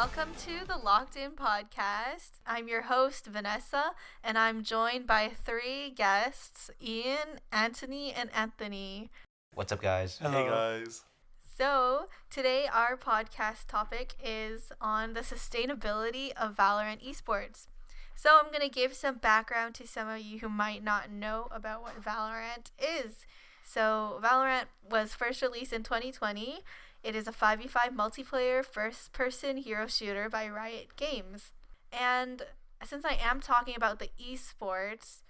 welcome to the Locked In Podcast. I'm your host, Vanessa, and I'm joined by three guests, Ian, Anthony, and Anthony. What's up, guys? Hello. Hey, guys. So, today our podcast topic is on the sustainability of Valorant esports. So, I'm going to give some background to some of you who might not know about what Valorant is. So, Valorant was first released in 2020. It is a 5v5 multiplayer first-person hero shooter by Riot Games. And since I am talking about the esports,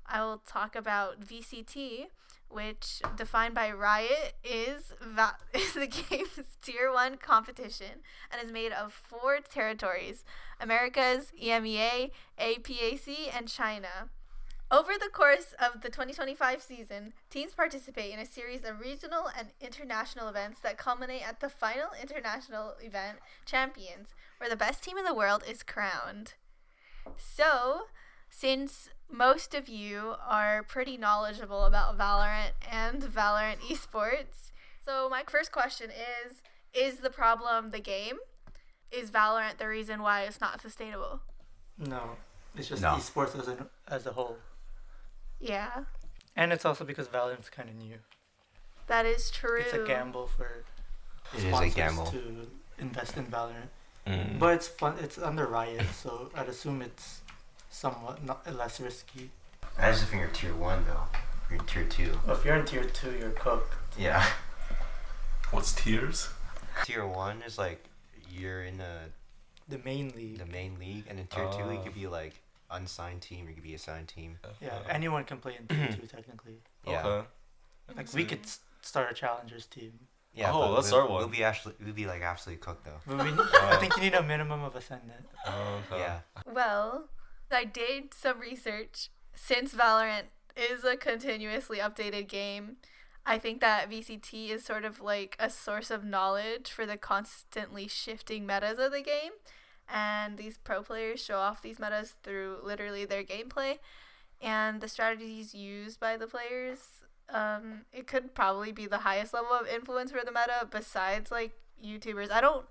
I will talk about VCT, which, defined by Riot, is the game's Tier 1 competition and is made of 4 territories: Americas, EMEA, APAC, and China. Over the course of the 2025 season, teams participate in a series of regional and international events that culminate at the final international event, Champions, where the best team in the world is crowned. So, since most of you are pretty knowledgeable about Valorant and Valorant esports, so my first question is the problem the game? Is Valorant the reason why it's not sustainable? No, it's just No. esports as a whole. Yeah, And it's also because Valorant's kind of new. that is true. It's a gamble for It is a sponsors gamble. to invest in Valorant. But it's fun. It's under Riot, so I'd assume it's somewhat not less risky. As if you're tier 1, though. You're in tier 2. If you're in tier 2, you're cooked. Yeah. What's tiers? Tier 1 is like you're in The main league. the main league, and in tier 2 you could be like unsigned team or you could be assigned team. Yeah, anyone can play in tier 2 technically. Yeah. Okay. Like we could start a challengers team. Yeah. Oh, but let's start one. We'll be like absolutely cooked though. But I think you need a minimum of Ascendant. Okay. Yeah. Well, I did some research. Since Valorant is a continuously updated game, I think that VCT is sort of like a source of knowledge for the constantly shifting metas of the game. And these pro players show off these metas through literally their gameplay and the strategies used by the players. It could probably be the highest level of influence for the meta besides like YouTubers. I don't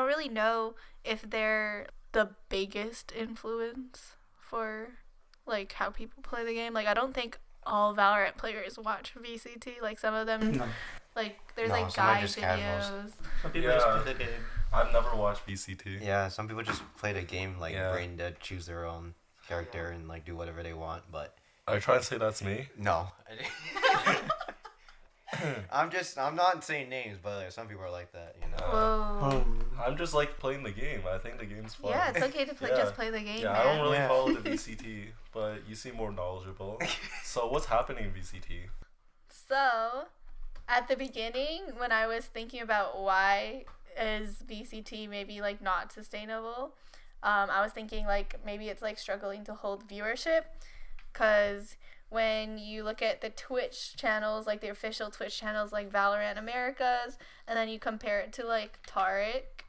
really know if they're the biggest influence for like how people play the game. Like I don't think all Valorant players watch VCT. Like some of them, No, like there's No, like some are guide just videos. casuals. some people Yeah. just play the game. I've never watched VCT. Yeah. Some people just play the game like Yeah. brain dead, choose their own character and like do whatever they want. But Are you trying to say that's me? no. I'm not saying names, but like, some people are like that, you know. Whoa. Oh. I'm just like playing the game. I think the game's fun. Yeah, it's okay to play. Yeah. Just play the game, Yeah, man. I don't really Yeah. follow the VCT, but you seem more knowledgeable. So what's happening in VCT? So, at the beginning, when I was thinking about why is VCT maybe like not sustainable, I was thinking like maybe it's like struggling to hold viewership, because when you look at the Twitch channels, like the official Twitch channels like Valorant Americas, and then you compare it to like Tarek,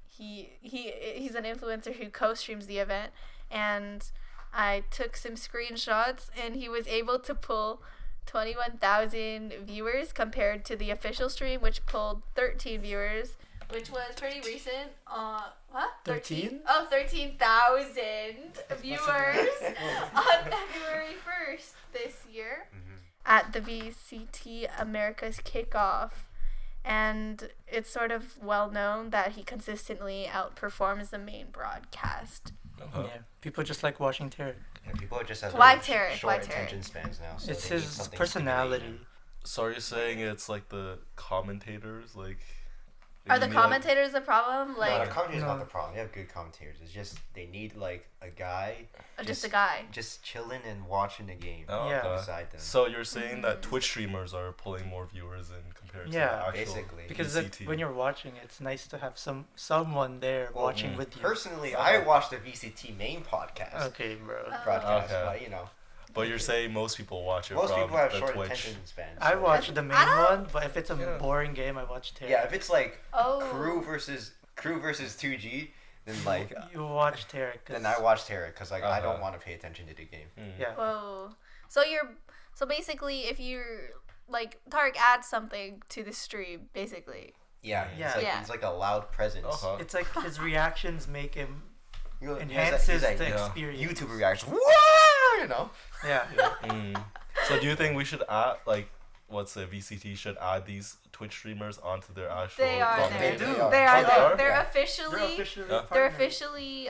he's an influencer who co-streams the event, and I took some screenshots, and he was able to pull 21,000 viewers compared to the official stream, which pulled 13 viewers, which was pretty recent. What? 13? Oh, 13,000 viewers on February 1st this year at the VCT America's kickoff. And it's sort of well known that he consistently outperforms the main broadcast. Okay. Yeah, people just like watching Tarek. Yeah, people just have Why really Tarek? short Why Tarek? attention spans now. So It's they need his something personality. stimulating. So are you saying it's like the commentators, like? Are you the mean, like- commentators the problem? No, Like, the commentators No. not the problem. They have good commentators. It's just they need like a guy just a guy? just chilling and watching the game Oh, Yeah. okay. beside them. So you're saying that Twitch streamers are pulling more viewers in compared to Yeah. the actual Basically. Because VCT. when you're watching, it's nice to have someone there Well, watching with you. Personally, So- I watch the VCT main podcast Okay, bro. broadcast, Okay. but you know, But you're saying most people watch it most from people have the short Twitch. attention spans. I so- watch the main I don't- one, but if it's a Yeah. boring game, I watch Tarek. Yeah, if it's like Oh. crew versus 2G, then like You watch Tarek. 'cause- then I watch Tarek because like I don't Uh-huh. want to pay attention to the game. Yeah. Whoa. So basically, if you're like Tarek adds something to the stream, basically. Yeah, Yeah. It's like Yeah. he's like a loud presence. Uh-huh. It's like his reactions make him He's enhances like, the yeah. experience. YouTube reaction. Whoa! You know. Yeah. So do you think we should add like what's it? VCT should add these Twitch streamers onto their actual. They are content? there. They do. They Oh, are. they are? They're Yeah. officially. They're officially Yeah. They're partnered. officially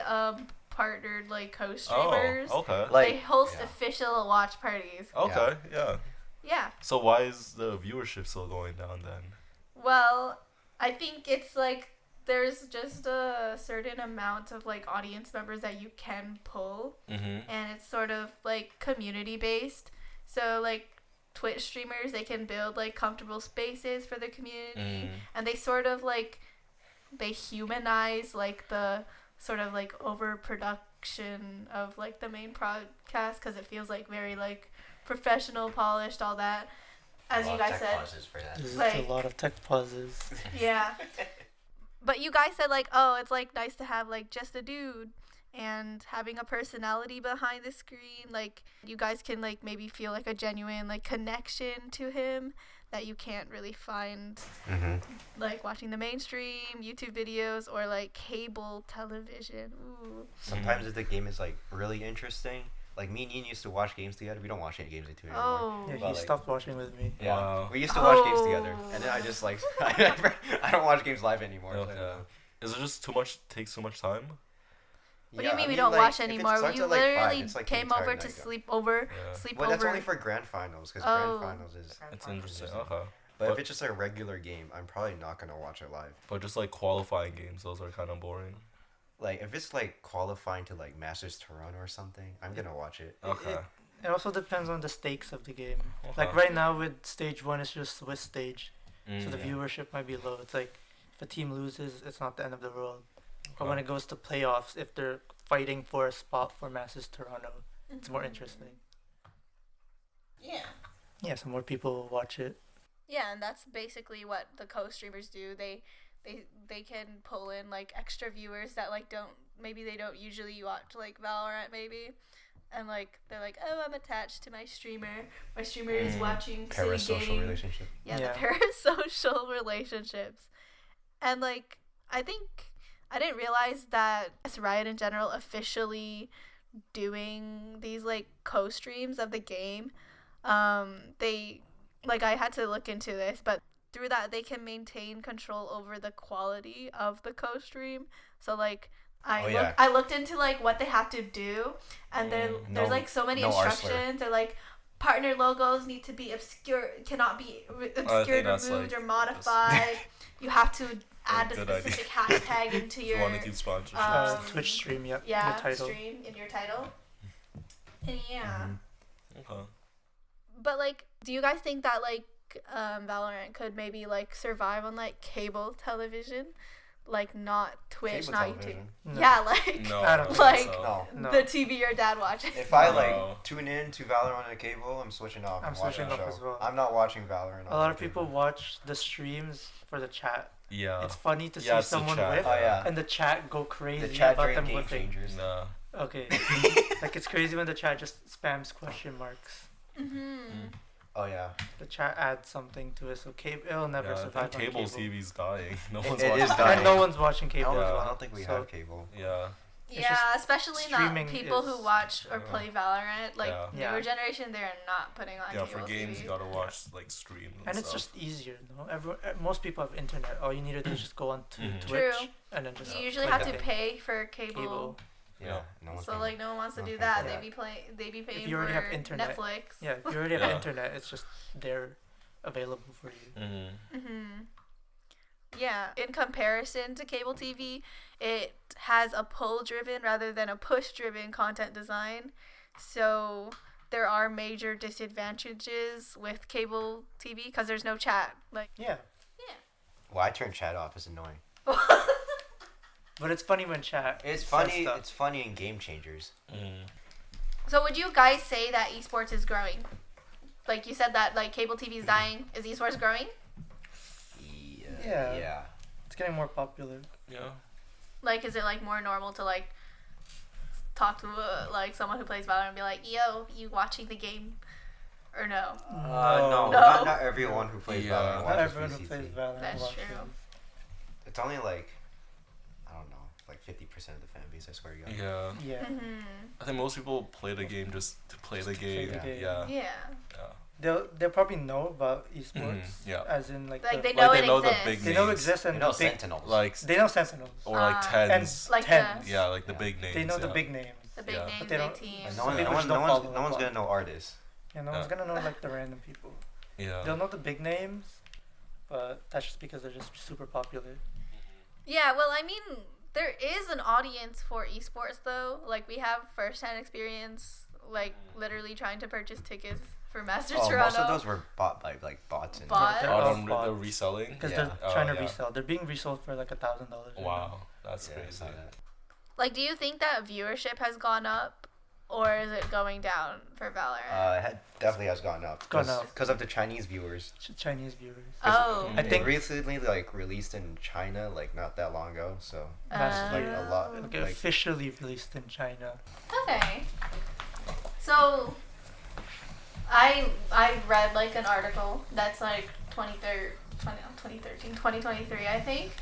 partnered like Oh, co-streamers. okay. Like, They host yeah. official watch parties. Okay, yeah. Yeah. So why is the viewership still going down then? Well, I think it's like there's just a certain amount of like audience members that you can pull, Mm-hmm. and it's sort of like community based. So like Twitch streamers, they can build like comfortable spaces for the community, and they sort of like they humanize like the sort of like overproduction of like the main broadcast because it feels like very like professional, polished, all that. As you guys said, For that. There's Like- a lot of tech pauses. yeah. But you guys said like, oh, it's like nice to have like just a dude and having a personality behind the screen. Like you guys can like maybe feel like a genuine like connection to him that you can't really find Mm-hmm. like watching the mainstream YouTube videos or like cable television. Ooh. Sometimes if the game is like really interesting, like me and Ian used to watch games together. We don't watch any games anymore. Oh. Yeah, he But, like- stopped watching with me. Yeah. Wow. We used to watch games together, Oh. and then I just like I don't watch games live anymore. so- Okay. Is it just too much? Takes too much time? What do Yeah, you mean I we don't like, watch if it anymore? starts You at, like, 5, literally it's, like, the came entire over night to go. sleep over. Yeah. Sleep Well, over. that's only for grand finals because Oh. grand finals is. It's interesting. Interesting. Okay. But if But- it's just a regular game, I'm probably not gonna watch it live. But just like qualifying games, those are kind of boring. Like if it's like qualifying to like Masters Toronto or something, I'm gonna watch it. Okay. It also depends on the stakes of the game. Okay. Like right now with stage 1, it's just Swiss stage, so the Mm. viewership might be low. It's like if a team loses, it's not the end of the world. But Okay. when it goes to playoffs, if they're fighting for a spot for Masters Toronto, it's more interesting. Yeah. Yeah, so more people will watch it. Yeah, and that's basically what the co-streamers do. They can pull in like extra viewers that like they don't usually watch like Valorant maybe. And like they're like, "Oh, I'm attached to my streamer. My streamer is watching silly Parasocial game." relationship. Yeah, Yeah. the parasocial relationships. And like I think I didn't realize that Riot in general officially doing these like co-streams of the game. They like I had to look into this, but through that they can maintain control over the quality of the co-stream. So like I looked into like what they have to do, and there's like so many no Arsler. instructions. They're like partner logos need to be cannot be obscured, that's, removed, like, or modified. You have to add a good idea. specific hashtag into If you your want to keep sponsorships. Twitch stream, yep. yeah The title. stream in your title. And yeah, Okay. but like, do you guys think that like Valorant could maybe like survive on like cable television, like not Twitch, Cable not television. YouTube? No. Yeah, like No. I don't think like so. No. No. the TV your dad watches. If I No. like tune in to Valorant on a cable, I'm switching off. I'm and watching switching the off show. as well. I'm not watching Valorant. A lot of people watch the streams for the chat. Uh, It's funny to see it's the someone chat. whiff Oh yeah. and the chat go crazy The chat about during them game whiffing. changers. Nah. Okay. Like it's crazy when the chat just spams question marks. Mm-hmm. Oh yeah. The chat adds something to it, so it'll never Yeah, I survive think on cable TV's dying. No It- one's it watching is that. dying. And no one's watching I cable. don't, Yeah. I don't think we So- have cable. Yeah. It's Yeah, just especially not streaming people who is- watch or Yeah. play Valorant. Like Yeah. newer Yeah. generation, they're not putting on Yeah, cable for games TV. you gotta watch like streams. And it's stuff. just easier, no? Most people have internet. All you need to do is just go on to Mhm. Twitch True. and then just You usually click have to the pay for cable. cable. Yeah. No one's So paying. like no one wants to No do one that. pays They for be paying you already for have internet. Netflix. Yeah, if you already have Yeah. internet, it's just there available for you. Mm-hmm. Mm-hmm. Yeah, in comparison to cable TV, it has a pull-driven rather than a push-driven content design. So there are major disadvantages with cable TV because there's no chat. Like, Yeah. Well, I turn chat off. It's annoying. But it's funny when chat It's says funny. stuff. It's funny in game changers. Mm-hmm. so would you guys say that esports is growing? Like you said that like cable TV is dying. Is esports growing? Yeah. Yeah. It's getting more popular. Yeah. Like, is it like more normal to like talk to like someone who plays Valorant and be like, "Yo, you watching the game?" Or no? No. No. Not everyone who plays Yeah. Valorant Not watches everyone who VCT. plays Valorant That's watches. true. it's only like, I don't know, like 50% of the fan base. I swear to God. Yeah. Yeah. Mm-hmm. I think most people play the game just to play the Just to play game. the game. Yeah. Yeah. They'll probably know about esports. Yeah. As in like Like the, they know Like, it they know the exists. big they know it names. exists and You know the big, Sentinels. Like they know Sentinels. or like tens. Like Tens. the Yeah, like the Yeah. big names. They know the yeah. big names. the big Yeah. names, But they big don't- teams. Like, Some people just don't follow no one's them. gonna know artists. Yeah, no one's Yeah. gonna know like the random people. Yeah. They'll know the big names, but that's just because they're just super popular. Yeah, well, I mean, there is an audience for esports though. Like we have first-hand experience, like literally trying to purchase tickets for Masters Oh, Toronto. most of those were bought by like bots and. Bot? They're Oh, all the bots. reselling. Because Yeah. they're trying to yeah. resell. They're being resold for like $1,000. Wow, that's Yeah, I crazy. saw that. Like, do you think that viewership has gone up, or is it going down for Valorant? Definitely has gone up. Gone up. Because of the Chinese viewers. Chinese viewers. Oh. I It think- recently like released in China like not that long ago, so That's like a lot. Oh. Okay, Like- officially released in China. Okay. So, I read like an article that's like 2023, I think,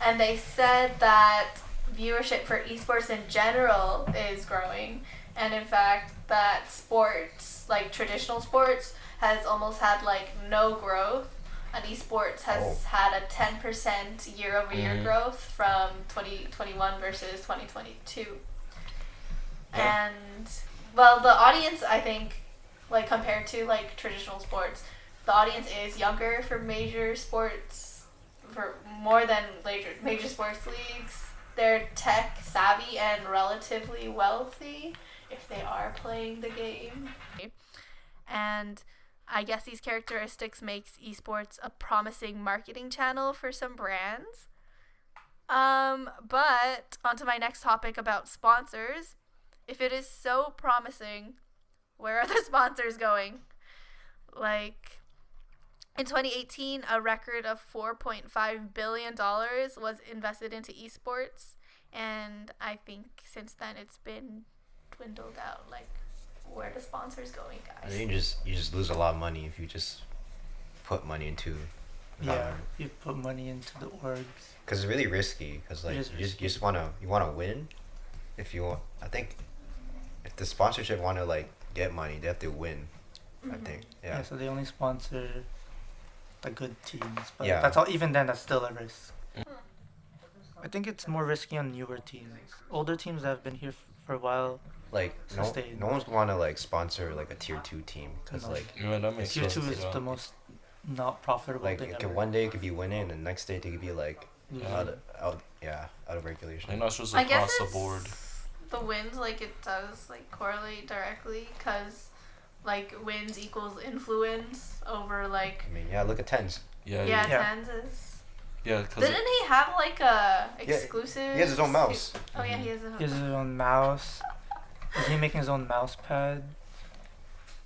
and they said that viewership for esports in general is growing, and in fact that sports, like traditional sports, has almost had like no growth, and esports has Oh. had a 10% year-over-year Mhm. growth from 2021 versus 2022. Yeah. And well, the audience, I think, like compared to like traditional sports, the audience is younger for major sports, for more than major sports leagues. They're tech savvy and relatively wealthy if they are playing the game. And I guess these characteristics makes esports a promising marketing channel for some brands. But onto my next topic about sponsors. If it is so promising, where are the sponsors going? Like, in 2018, a record of $4.5 billion was invested into esports, and I think since then it's been dwindled out. Like, where are the sponsors going, I guys? mean, you just lose a lot of money if you just put money into. Yeah, you put money into the orgs. Because it's really risky. Because like It is you just wanna win. If you want, I think, if the sponsorship wanna like get money, they have to win. I think. Yeah. So they only sponsor the good teams. But Yeah. that's all. Even then, that's still a risk. I think it's more risky on newer teams. Older teams that have been here for a while. Like Sustain. no one's wanna like sponsor like a tier 2 team because No. like Yeah, that makes Tier sense. 2 is yeah. the most not profitable like thing it ever. could, one day it could be winning and the next day they could be like Losing. out of regulation. I think that's just I guess across the it's board. the wins, like it does like correlate directly, because like wins equals influence over like I mean, yeah, look at tens. Yeah, yeah, Yeah. tens is. yeah, because Didn't he have like a Yeah, exclusive? He has his own mouse. Oh yeah, he has his own. He has his own mouse. Is he making his own mouse pad?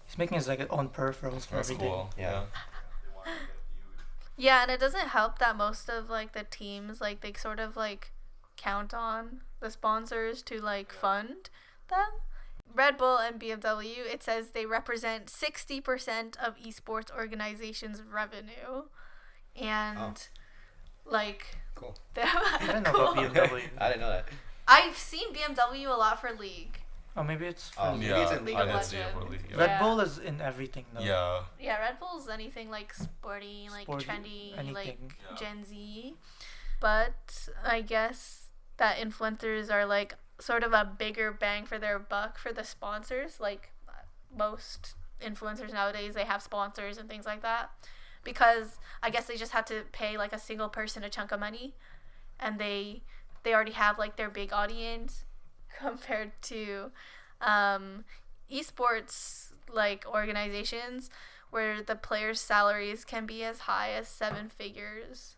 He's making his like own peripherals for that's everything. cool. Yeah. Yeah, and it doesn't help that most of like the teams, like they sort of like count on the sponsors to like fund them. Red Bull and BMW, it says they represent 60% of esports organizations' revenue, and like Cool. I didn't know about BMW. I didn't know that. I've seen BMW a lot for League. Oh, maybe it's for Oh, maybe Yeah, it's in League I of didn't see it for Legends. League. Yeah. Red Yeah. Bull is in everything though. Yeah. Yeah, Red Bull's anything like sporty, like Sporty, trendy, anything. like Yeah. Gen Z. But I guess that influencers are like sort of a bigger bang for their buck for the sponsors. Like most influencers nowadays, they have sponsors and things like that. Because I guess they just have to pay like a single person a chunk of money, and they already have like their big audience compared to esports like organizations where the players' salaries can be as high as 7 figures.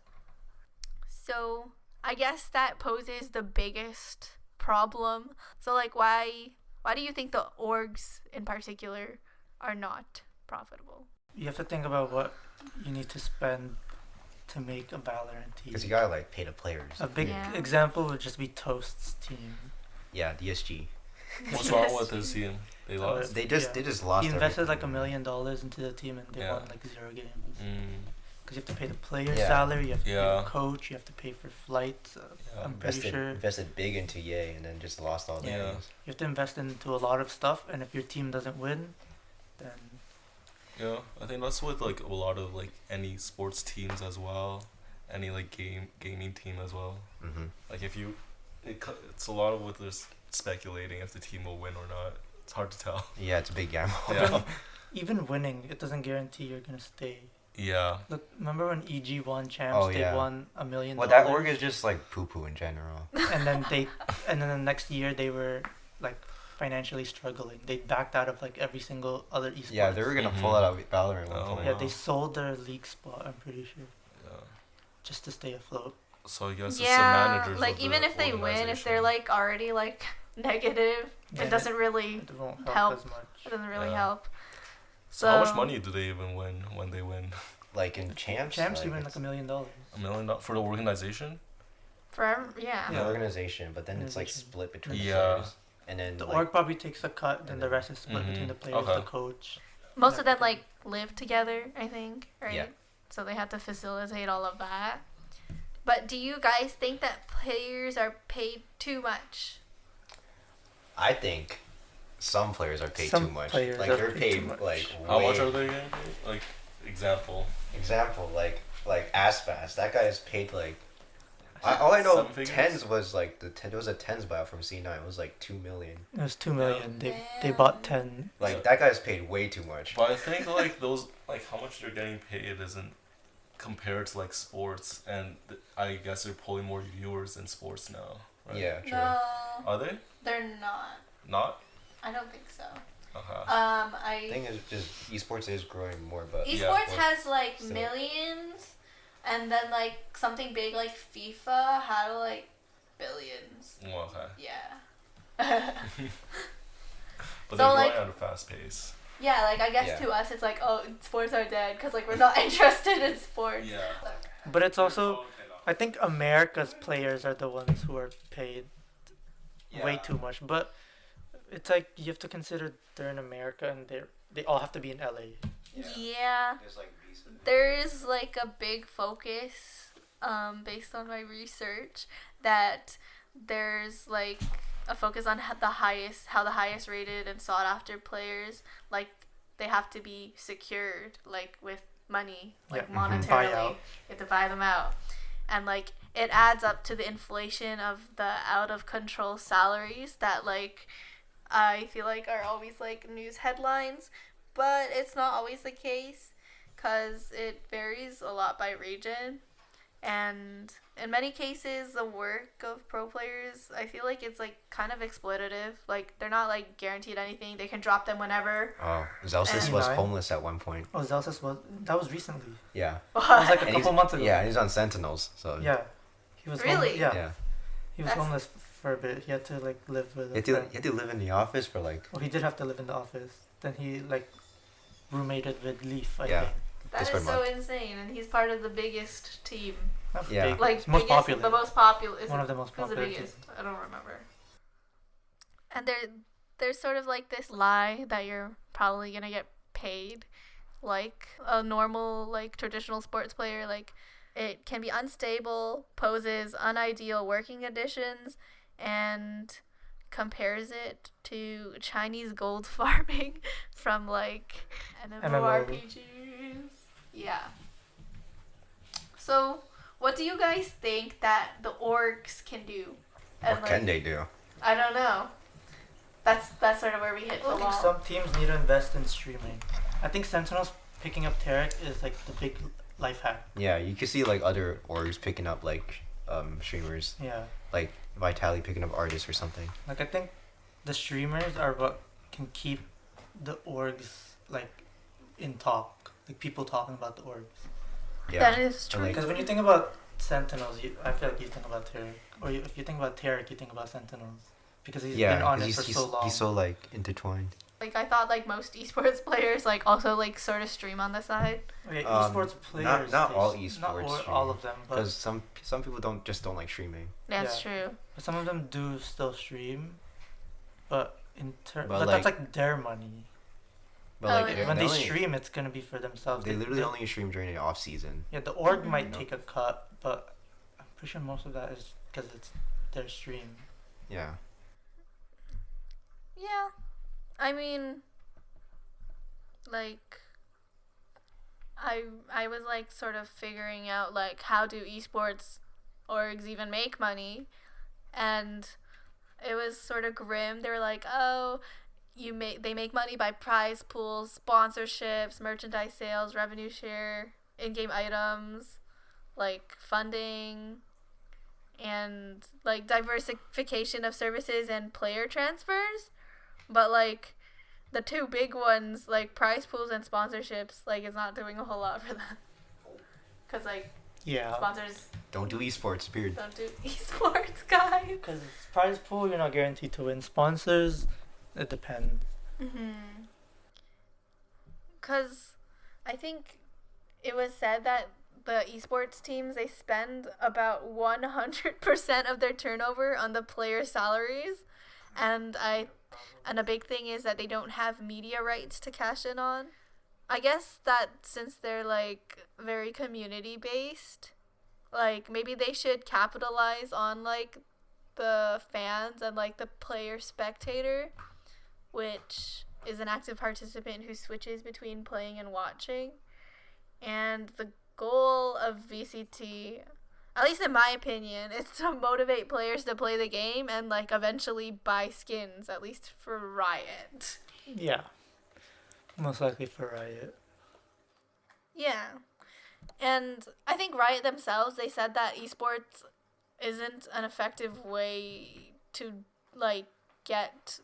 So I guess that poses the biggest problem. So like why do you think the orgs in particular are not profitable? You have to think about what you need to spend to make a Valorant team. Because you gotta like pay the players. A big Yeah. example would just be Toast's team. Yeah, DSG. What's wrong with his team? They Oh, lost. They just lost. He invested like everything. $1 million into the team and they Yeah. won like 0 games. because you have to pay the player Yeah. salary, you have to pay Yeah. the coach, you have to pay for flights. Yeah. I'm pretty sure Invested big into Yay and then just lost all the Yeah. things. you have to invest into a lot of stuff, and if your team doesn't win, then Yeah, I think that's with like a lot of like any sports teams as well, any like gaming team as well. Mm-hmm. Like if you, it's a lot of with this speculating if the team will win or not. It's hard to tell. Yeah, it's a big gamble. Yeah. even winning, it doesn't guarantee you're gonna stay. Yeah. Look, remember when EG won champs? Oh, They yeah. won $1 million. Well, that org is just like poo-poo in general. and then the next year they were like financially struggling. They backed out of like every single other esports. Yeah, they were gonna Mhm. pull out of Valorant at one Oh, point. Yeah, they sold their league spot. I'm pretty sure, Yeah. just to stay afloat. So I guess it's the Yeah, managers. like of the even if they win, if they're organization. like already like negative, Yeah, it doesn't really It won't help, help. as much. it doesn't really Yeah. help. So how much money do they even win when they win? Like in champs, Champs, you like win like $1 million. $1 million for the organization? Yeah. the organization, but then it's like Organization. split between Yeah. the players. And then The like, org probably takes a cut, then and the then- rest is split between the players, Okay. the coach. Most of them like live together, I think, right? Yeah. So they have to facilitate all of that. But do you guys think that players are paid too much? I think some players are paid Some too much. players Like are they're paid too paid much. like How way. much are they getting paid? Like, example. Example, like Aspas. That guy is paid like. All I know, Seven figures? tens was like there was a tens buyout from C9. It was like 2 million. It was 2 million. They Damn. bought 10. Like Yeah. that guy's paid way too much. But I think like those, like how much they're getting paid isn't compared to like sports, and I guess they're pulling more viewers in sports now, right? Yeah, true. No, Are they? they're not. Not? I don't think so. Okay. I think it's just esports is growing more, but Yeah. Esports has like So- millions, and then like something big like FIFA had like billions. Well, okay. Yeah. But So, they're like- growing at a fast pace. Yeah, like I guess Yeah. to us it's like, oh, sports are dead because like we're not interested in sports. Yeah. But it's also, I think America's players are the ones who are paid way too much. But it's like you have to consider they're in America and they all have to be in LA. Yeah. There's like these. There's like a big focus, based on my research, that there's like a focus on how the highest rated and sought after players, like they have to be secured, like with money, like Yeah. monetarily. Buyout. You have to buy them out, and like it adds up to the inflation of the out of control salaries that like I feel like are always like news headlines, but it's not always the case because it varies a lot by region, and in many cases the work of pro players, I feel like it's like kind of exploitative. Like they're not like guaranteed anything, they can drop them whenever. Oh, Zelsis And- was C9? homeless at one point. Oh, Zelsis that was recently. Yeah. That was like a And couple he's- months ago. Yeah, he's on Sentinels. So Yeah. He was Really? Homeless. Yeah. yeah. He was That's- homeless for a bit. He had to like live with You a had, to, friend. you had to live in the office for like. Well, he did have to live in the office. Then he like roommated with Leaf, I Yeah. think. That Just is for a so month. insane, and he's part of the biggest team. Not Yeah. big. Like It's most biggest, popular. the most popular. Is One it- of the most who's the popular. biggest? I don't remember. And there's sort of like this lie that you're probably gonna get paid like a normal like traditional sports player. Like it can be unstable, poses unideal working conditions, and compares it to Chinese gold farming from like MMORPGs. Yeah. So what do you guys think that the orgs can do? What can they do? I don't know. That's sort of where we hit the I think wall. some teams need to invest in streaming. I think Sentinels picking up Tarek is like the big life hack. Yeah, you can see like other orgs picking up like streamers, Yeah. like Vitali picking up artists or something. Like I think the streamers are what can keep the orgs like in talk. Like people talking about the orgs. Yeah. That is true. like- Because when you think about Sentinels, I feel like you think about Tarek. Or if you think about Tarek, you think about Sentinels. Because he's been on 'cause it for so long. he's so like intertwined. Like I thought like most esports players like also like sort of stream on the side. Okay, Um, esports players. not they all s- not esports all of them, Because but some people don't like streaming. That's Yeah. true. some of them do still stream. But But but that's like- like their money. But Oh, like it is. When they only, stream, it's gonna be for themselves. they literally only stream during the off season. Yeah, the org Mhm. might take a cut, but I'm pretty sure most of that is because it's their stream. Yeah. Yeah. I mean, like, I was like sort of figuring out like how do esports orgs even make money, and it was sort of grim. They were like, oh, they make money by prize pools, sponsorships, merchandise sales, revenue share, in-game items, like funding, and like diversification of services and player transfers. But like the two big ones, like prize pools and sponsorships, like it's not doing a whole lot for them. Cause like Yeah. sponsors Don't do esports, period. don't do esports, guys. Because prize pool, you're not guaranteed to win. Sponsors, it depends. Cause I think it was said that the esports teams, they spend about 100% of their turnover on the player salaries, and a big thing is that they don't have media rights to cash in on. I guess that since they're like very community based, like maybe they should capitalize on like the fans and like the player spectator, which is an active participant who switches between playing and watching. And the goal of VCT, at least in my opinion, is to motivate players to play the game and like eventually buy skins, at least for Riot. Yeah. Most likely for Riot. Yeah. And I think Riot themselves, they said that esports isn't an effective way to like get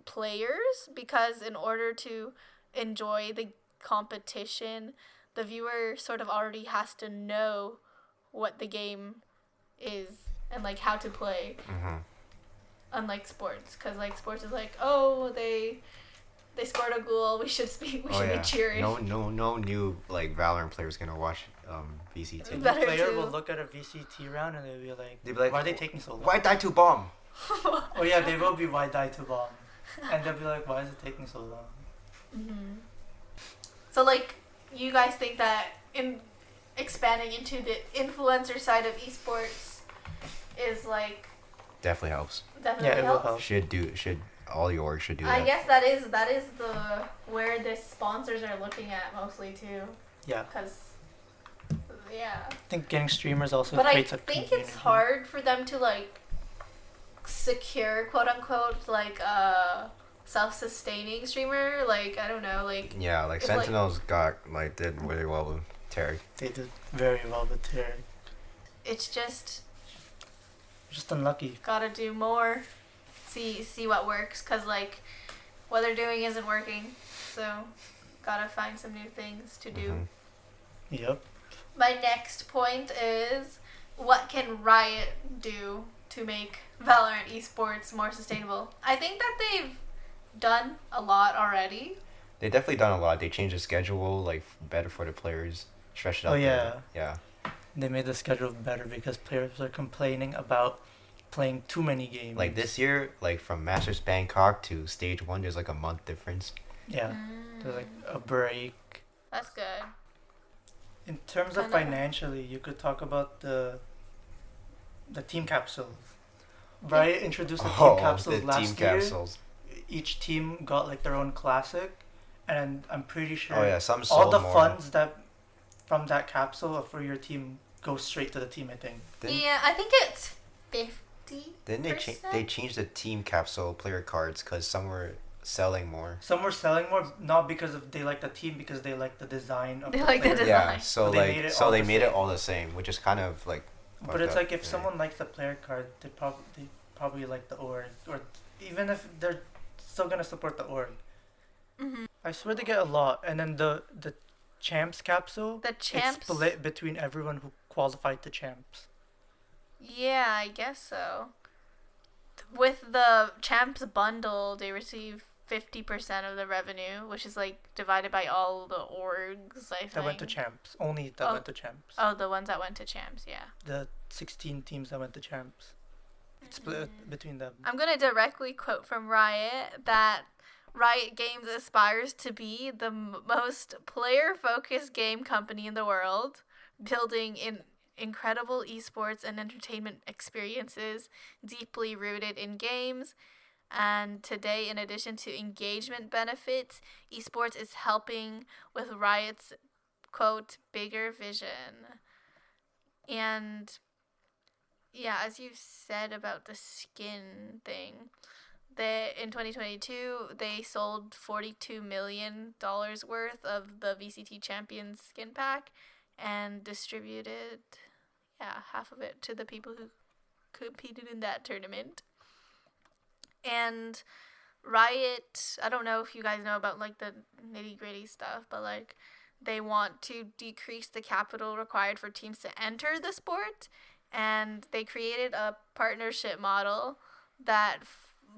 players, because in order to enjoy the competition, the viewer sort of already has to know what the game is and like how to play. Unlike sports, because like sports is like, oh, they scored a goal, we should be cheering. No new like Valorant players gonna watch VCT. The Better player to- will look at a VCT round and they'll be like, like, why are they taking so long? Why die to bomb? Oh yeah, they will be why die to bomb. And they'll be like, why is it taking so long? Mm-hmm. So like, you guys think that in expanding into the influencer side of esports is like Definitely helps. definitely Yeah, it will helps? help. Should all your orgs should do I that. guess that is the where the sponsors are looking at mostly too, Yeah. because yeah. I think getting streamers also But I creates a think community. it's hard for them to like secure quote unquote like a self-sustaining streamer. Like I don't know, like Yeah, like It's like- Sentinels did really well with Tarek. They did very well with Terry. it's just Just unlucky. gotta do more, see what works, cause like what they're doing isn't working, so gotta find some new things to do. Mhm. Yep. My next point is, what can Riot do to make Valorant esports more sustainable? I think that they've done a lot already. They definitely done a lot. They changed the schedule like better for the players, stretched it out. Oh, yeah. Yeah. They made the schedule better because players are complaining about playing too many games. Like this year, like from Masters Bangkok to Stage 1, there's like a month difference. Yeah. There's like a break. That's good. In terms of Kinda. financially, you could talk about the team capsules. Riot introduced the team capsules the last team year. capsules. Each team got like their own classic, and I'm pretty sure Oh yeah, some all sold the more. funds that from that capsule for your team go straight to the team. I think. Didn't, Yeah, I think it's 50. didn't they changed the team capsule player cards because some were selling more. Some were selling more, not because of they like the team, because they like the design of They the like the player. design. Yeah, so But they made it all they the made it same. all the same, which is kind of like. But fucked it's up. like if Yeah. someone likes the player card, they probably like the org, or even if they're still gonna support the org. Mm-hmm. I swear they get a lot, and then the champs capsule. The champs. It's split between everyone who qualified to champs. Yeah, I guess so. With the champs bundle, they receive 50% of the revenue, which is like divided by all the orgs, I think. That went to champs. Only that Oh. went to champs. Oh, the ones that went to champs, yeah. The 16 teams that went to champs. It's split between them. I'm going to directly quote from Riot that Riot Games aspires to be the most player-focused game company in the world, building incredible esports and entertainment experiences deeply rooted in games. And today, in addition to engagement benefits, esports is helping with Riot's, quote, bigger vision. And yeah, as you said about the skin thing, in 2022, they sold $42 million worth of the VCT Champions skin pack and distributed, half of it to the people who competed in that tournament. And Riot, I don't know if you guys know about like the nitty gritty stuff, but like they want to decrease the capital required for teams to enter the sport, and they created a partnership model that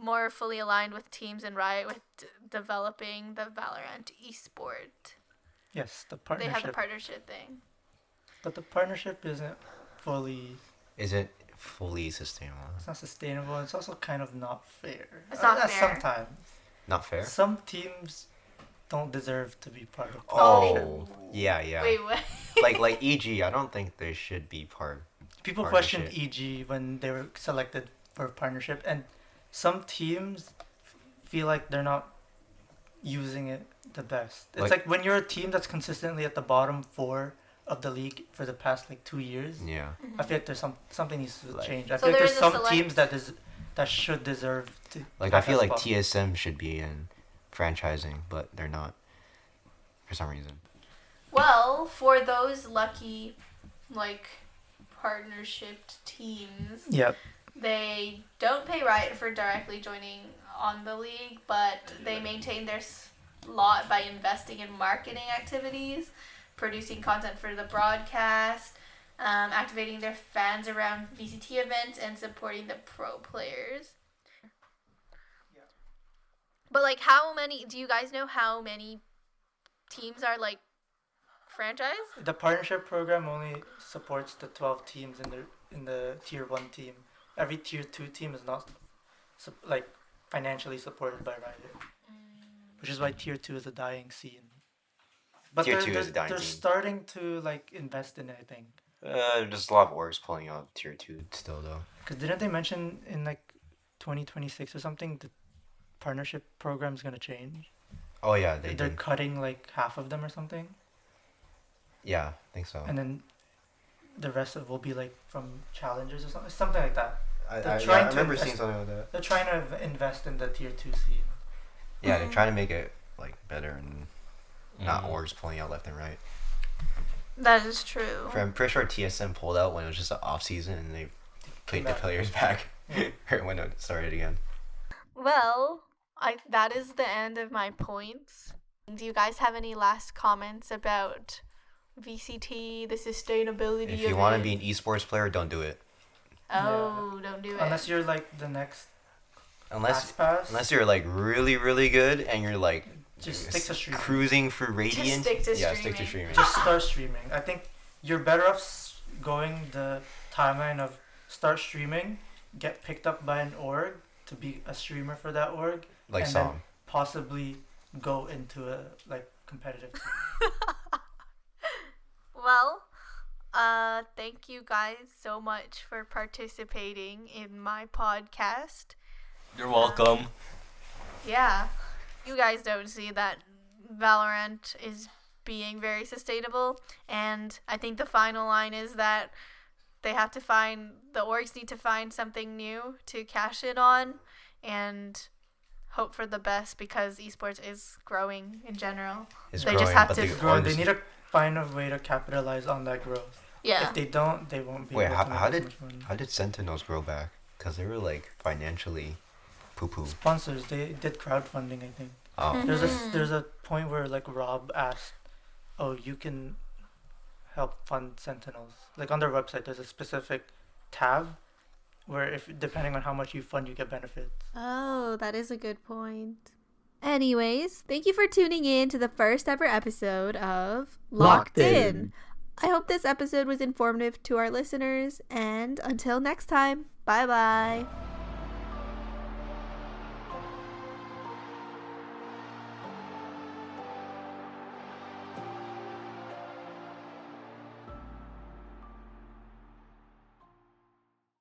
more fully aligned with teams in Riot with developing the Valorant esport. Yes, the partnership. They have the partnership thing. But the partnership isn't fully. Isn't fully sustainable. It's not sustainable. It's also kind of not fair. It's not fair. Sometimes. Not fair? Some teams don't deserve to be part of the Oh, partnership. yeah. Wait, what? like EG, I don't think they should be part. People questioned EG when they were selected for partnership, and some teams feel like they're not using it the best. It's like when you're a team that's consistently at the bottom 4 of the league for the past like 2 years. Yeah. I feel like there's something needs to change. I So feel like there's some select teams that should deserve to. Like I feel like TSM should be in franchising, but they're not for some reason. Well, for those lucky, like, partnership teams, Yep. they don't pay Riot for directly joining on the league, but they maintain their slot by investing in marketing activities, producing content for the broadcast, activating their fans around VCT events, and supporting the pro players. Yeah. But, like, do you guys know how many teams are, like, franchised? The partnership program only supports the 12 teams in the tier 1 team. Every tier 2 team is not financially supported by Riot, which is why tier 2 is a dying scene. But Tier 2 is a dying they're scene. starting to like invest in it, I think. There's a lot of orgs pulling out tier 2 still though. Because didn't they mention in like 2026 or something the partnership program's gonna change? Oh yeah, They're did. cutting like half of them or something, Yeah, I think so. and then the rest of it will be like from challengers or something like that. I trying to remember invest- seeing something like that. They're trying to invest in the tier 2 scene. Yeah, they're trying to make it like better and not Mm. orgs pulling out left and right. That is true. I'm pretty sure TSM pulled out when it was just an off season and they played the back. players back Yeah. right when it started again. Well, that is the end of my points. Do you guys have any last comments about VCT, the sustainability If of you want it? to be an esports player, don't do it. Oh, don't do it. Unless you're like the next Unless pass. you're like really really good and you're like Just stick to streaming. cruising for radiant. stick to Stick streaming. to streaming. Just start streaming. I think you're better off going the timeline of start streaming, get picked up by an org to be a streamer for that org, Like and then Song. possibly go into a like competitive team. Well, thank you guys so much for participating in my podcast. You're welcome. Yeah, you guys don't see that Valorant is being very sustainable, and I think the final line is that the orgs need to find something new to cash in on and hope for the best, because esports is growing in general. It's They growing, just have but to the Grow, orgs- they need to find a way to capitalize on that growth. Yeah. If they don't, they won't be Wait, able to make how as did much money. how did Sentinels grow back? Because they were like financially poo poo. Sponsors, they did crowdfunding, I think. Oh, Mhm. There's a point where like Rob asked, "Oh, you can help fund Sentinels." Like on their website, there's a specific tab where if depending on how much you fund, you get benefits. Oh, that is a good point. Anyways, thank you for tuning in to the first ever episode of Locked In. I hope this episode was informative to our listeners, and until next time, bye bye.